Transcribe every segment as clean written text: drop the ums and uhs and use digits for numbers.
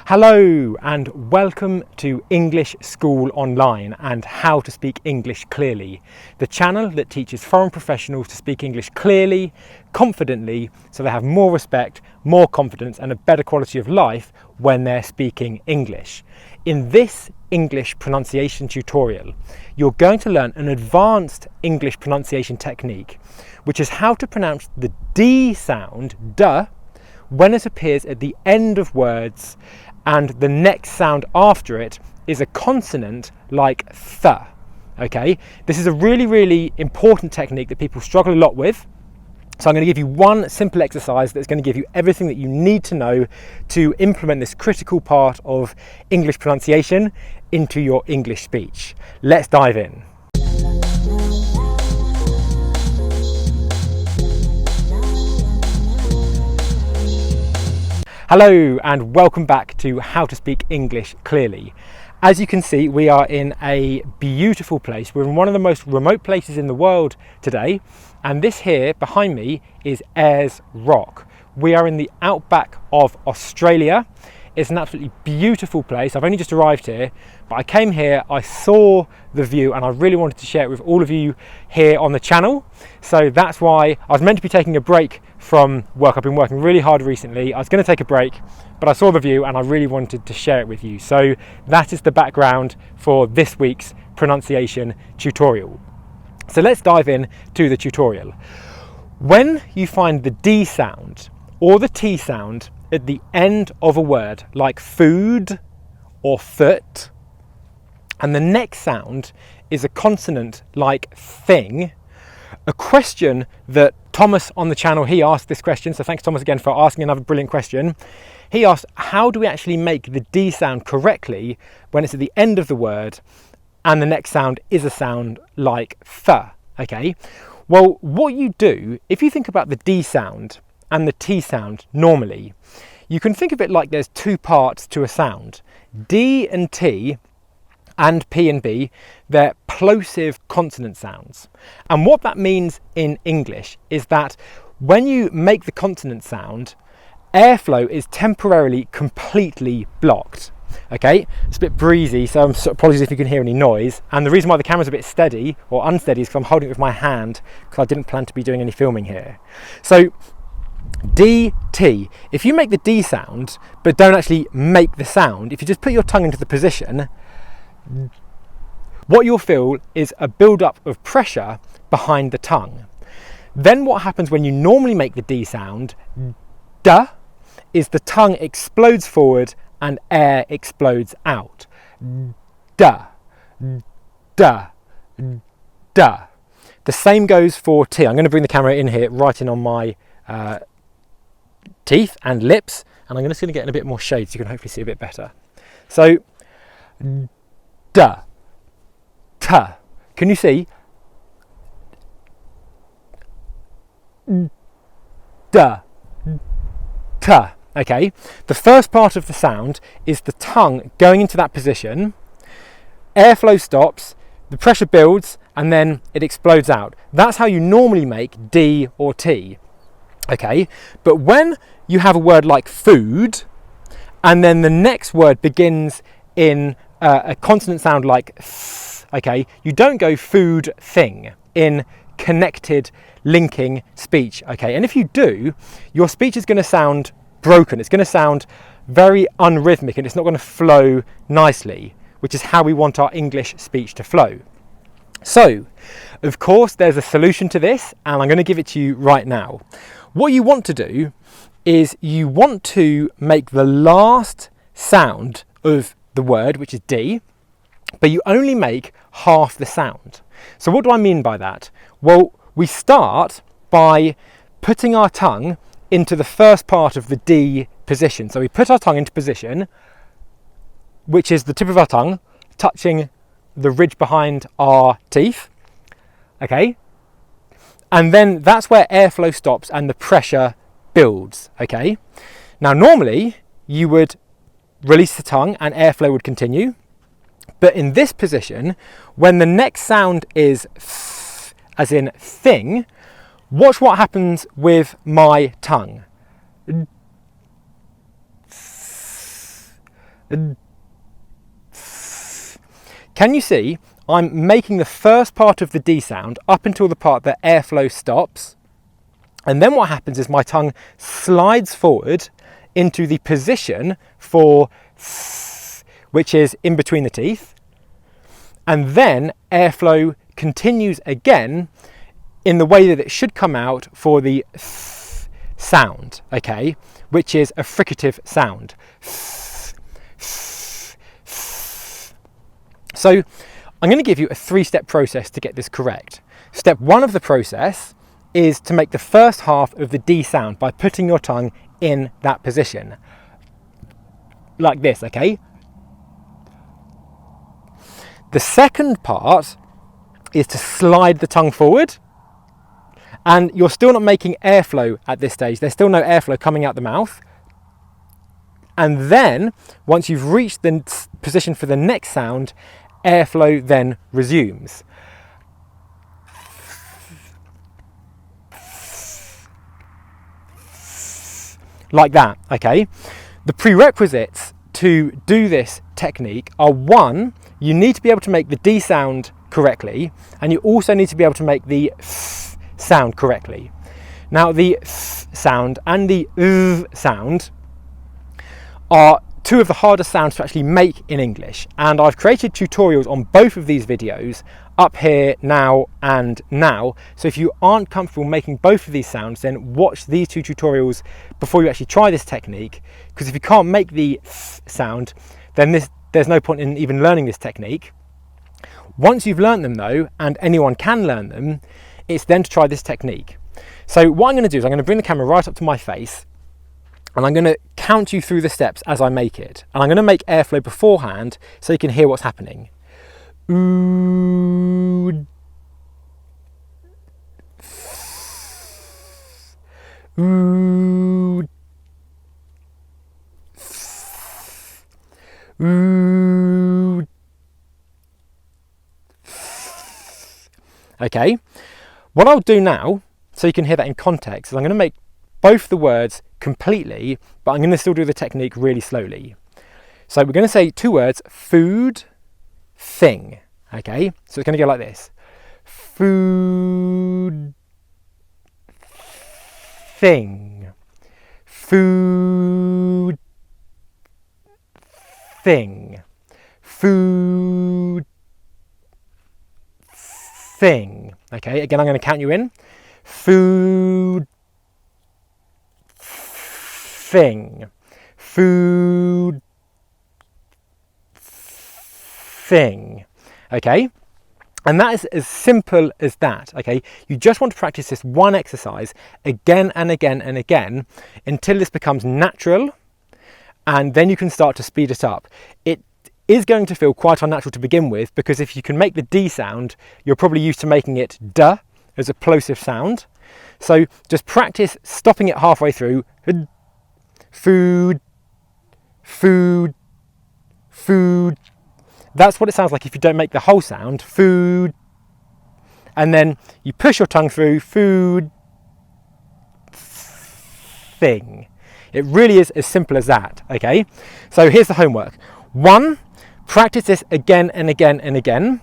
Hello and welcome to English School Online and How to Speak English Clearly, the channel that teaches foreign professionals to speak English clearly, confidently, so they have more respect, more confidence and a better quality of life when they're speaking English. In this English pronunciation tutorial, you're going to learn an advanced English pronunciation technique, which is how to pronounce the D sound, duh, when it appears at the end of words and the next sound after it is a consonant like th. Okay, this is a really important technique that people struggle a lot with. So I'm going to give you one simple exercise that's going to give you everything that you need to know to implement this critical part of English pronunciation into your English speech. Let's dive in. Hello and welcome back to How to Speak English Clearly. As you can see, we are in a beautiful place. We're in one of the most remote places in the world today, and this here behind me is Ayers Rock. We are in the outback of Australia. It's an absolutely beautiful place. I've only just arrived here, but I came here, I saw the view and I really wanted to share it with all of you here on the channel. So that's why I was meant to be taking a break from work. I've been working really hard recently. I was going to take a break, but I saw the view and I really wanted to share it with you. So that is the background for this week's pronunciation tutorial. So let's dive in to the tutorial. When you find the D sound or the T sound at the end of a word like food or foot, and the next sound is a consonant like thing, a question that Thomas on the channel, he asked this question, so thanks Thomas again for asking another brilliant question. He asked, how do we actually make the D sound correctly when it's at the end of the word and the next sound is a sound like th? Okay, well, what you do, if you think about the D sound and the T sound normally, you can think of it like there's two parts to a sound. D and T and P and B, they're plosive consonant sounds. And what that means in English is that when you make the consonant sound, airflow is temporarily completely blocked. Okay, it's a bit breezy, so apologies if you can hear any noise. And the reason why the camera's a bit steady or unsteady is because I'm holding it with my hand because I didn't plan to be doing any filming here. So D, T. If you make the D sound, but don't actually make the sound, if you just put your tongue into the position, what you'll feel is a build-up of pressure behind the tongue. Then what happens when you normally make the D sound, duh, is the tongue explodes forward and air explodes out. Duh, duh, duh. The same goes for T. I'm going to bring the camera in here, right in on my teeth and lips, and I'm just going to get in a bit more shade so you can hopefully see a bit better. So, duh, tuh. Can you see? Duh, tuh. Okay. The first part of the sound is the tongue going into that position. Airflow stops, the pressure builds, and then it explodes out. That's how you normally make D or T. Okay, but when you have a word like food, and then the next word begins in a consonant sound like th, okay, you don't go food thing in connected linking speech, okay, and if you do, your speech is going to sound broken. It's going to sound very unrhythmic and it's not going to flow nicely, which is how we want our English speech to flow. So, of course, there's a solution to this, and I'm going to give it to you right now. What you want to do is you want to make the last sound of the word, which is D, but you only make half the sound. So what do I mean by that? Well, we start by putting our tongue into the first part of the D position. So we put our tongue into position, which is the tip of our tongue touching the ridge behind our teeth. Okay, and then that's where airflow stops and the pressure builds. Okay, now normally you would release the tongue and airflow would continue, but in this position, when the next sound is th, as in thing, watch what happens with my tongue. Can you see I'm making the first part of the D sound up until the part that airflow stops, and then what happens is my tongue slides forward into the position for which is in between the teeth, and then airflow continues again in the way that it should come out for the sound, okay, which is a fricative sound. So I'm going to give you a 3-step process to get this correct. Step 1 of the process is to make the first half of the D sound by putting your tongue in that position. Like this, okay? The second part is to slide the tongue forward, and you're still not making airflow at this stage. There's still no airflow coming out the mouth. And then, once you've reached the position for the next sound, airflow then resumes. Like that, okay? The prerequisites to do this technique are: 1, you need to be able to make the D sound correctly, and you also need to be able to make the sound correctly. Now, the sound and the sound are 2 of the hardest sounds to actually make in English, and I've created tutorials on both of these videos up here now and now. So if you aren't comfortable making both of these sounds, then watch these 2 tutorials before you actually try this technique, because if you can't make the sound, then there's no point in even learning this technique. Once you've learned them though, and anyone can learn them, it's then to try this technique. So what I'm going to do is I'm going to bring the camera right up to my face, and I'm going to count you through the steps as I make it. And I'm going to make airflow beforehand so you can hear what's happening. Ooh. Ooh. Ooh. Okay. What I'll do now, so you can hear that in context, is I'm going to make both the words completely, but I'm going to still do the technique really slowly. So we're going to say 2 words: food, thing. Okay, so it's going to go like this: food, thing, food, thing, food, thing. Okay, again, I'm going to count you in: food, thing, food, thing. Okay, and that is as simple as that. Okay, you just want to practice this one exercise again and again and again until this becomes natural, and then you can start to speed it up. It is going to feel quite unnatural to begin with, because if you can make the D sound, you're probably used to making it duh as a plosive sound. So just practice stopping it halfway through. Food, food, food. That's what it sounds like if you don't make the whole sound. Food. And then you push your tongue through. Food, thing. It really is as simple as that, okay? So here's the homework. 1, practice this again and again and again.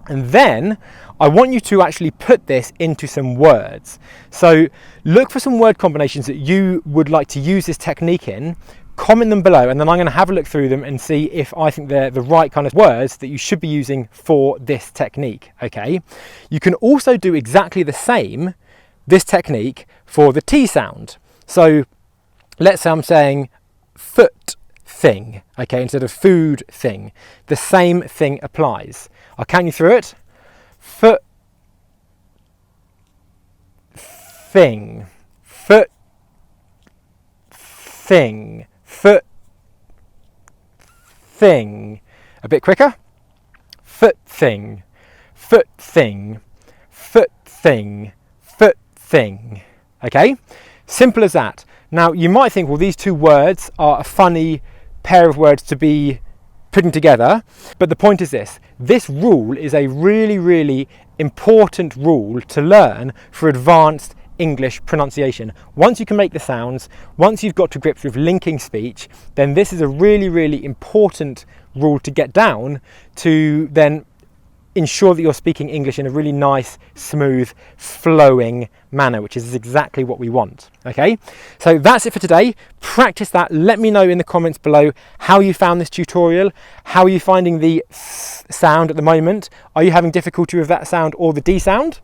And then I want you to actually put this into some words. So look for some word combinations that you would like to use this technique in, comment them below, and then I'm going to have a look through them and see if I think they're the right kind of words that you should be using for this technique, okay? You can also do exactly the same, this technique, for the T sound. So let's say I'm saying foot thing, okay, instead of food thing. The same thing applies. I'll count you through it. Foot thing, foot thing, foot thing. A bit quicker. Foot thing, foot thing, foot thing, foot thing. Okay, simple as that. Now you might think, well, these 2 words are a funny pair of words to be putting together, but the point is this rule is a really important rule to learn for advanced English pronunciation. Once you can make the sounds, once you've got to grips with linking speech, then this is a really, really important rule to get down to then ensure that you're speaking English in a really nice, smooth, flowing manner, which is exactly what we want. Okay, so that's it for today. Practice that. Let me know in the comments below how you found this tutorial. How are you finding the sound at the moment? Are you having difficulty with that sound or the D sound?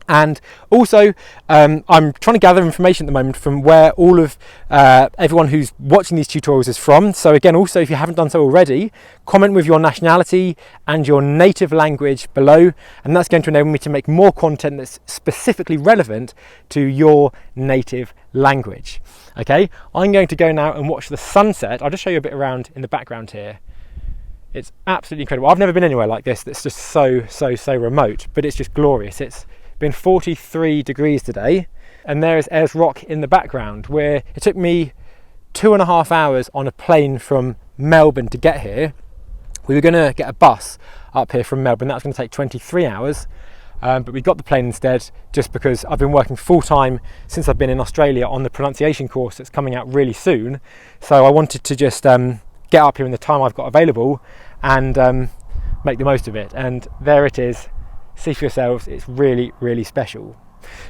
And also, I'm trying to gather information at the moment from where all of everyone who's watching these tutorials is from. So again, also, if you haven't done so already, comment with your nationality and your native language below, and that's going to enable me to make more content that's specifically relevant to your native language. Okay, I'm going to go now and watch the sunset. I'll just show you a bit around in the background here. It's absolutely incredible. I've never been anywhere like this that's just so remote, but it's just glorious. It's been 43 degrees today, and there is Ayers Rock in the background, where it took me 2.5 hours on a plane from Melbourne to get here. We were going to get a bus up here from Melbourne. That was going to take 23 hours, but we got the plane instead, just because I've been working full-time since I've been in Australia on the pronunciation course that's coming out really soon. So I wanted to just get up here in the time I've got available and make the most of it. And there it is. See for yourselves, it's really, really special.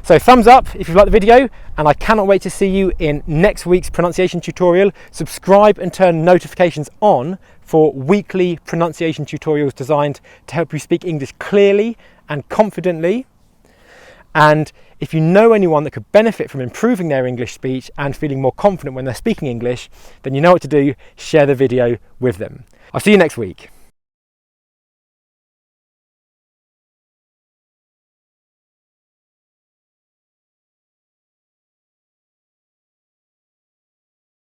So thumbs up if you've liked the video, and I cannot wait to see you in next week's pronunciation tutorial. Subscribe and turn notifications on for weekly pronunciation tutorials designed to help you speak English clearly and confidently. And if you know anyone that could benefit from improving their English speech and feeling more confident when they're speaking English, then you know what to do. Share the video with them. I'll see you next week.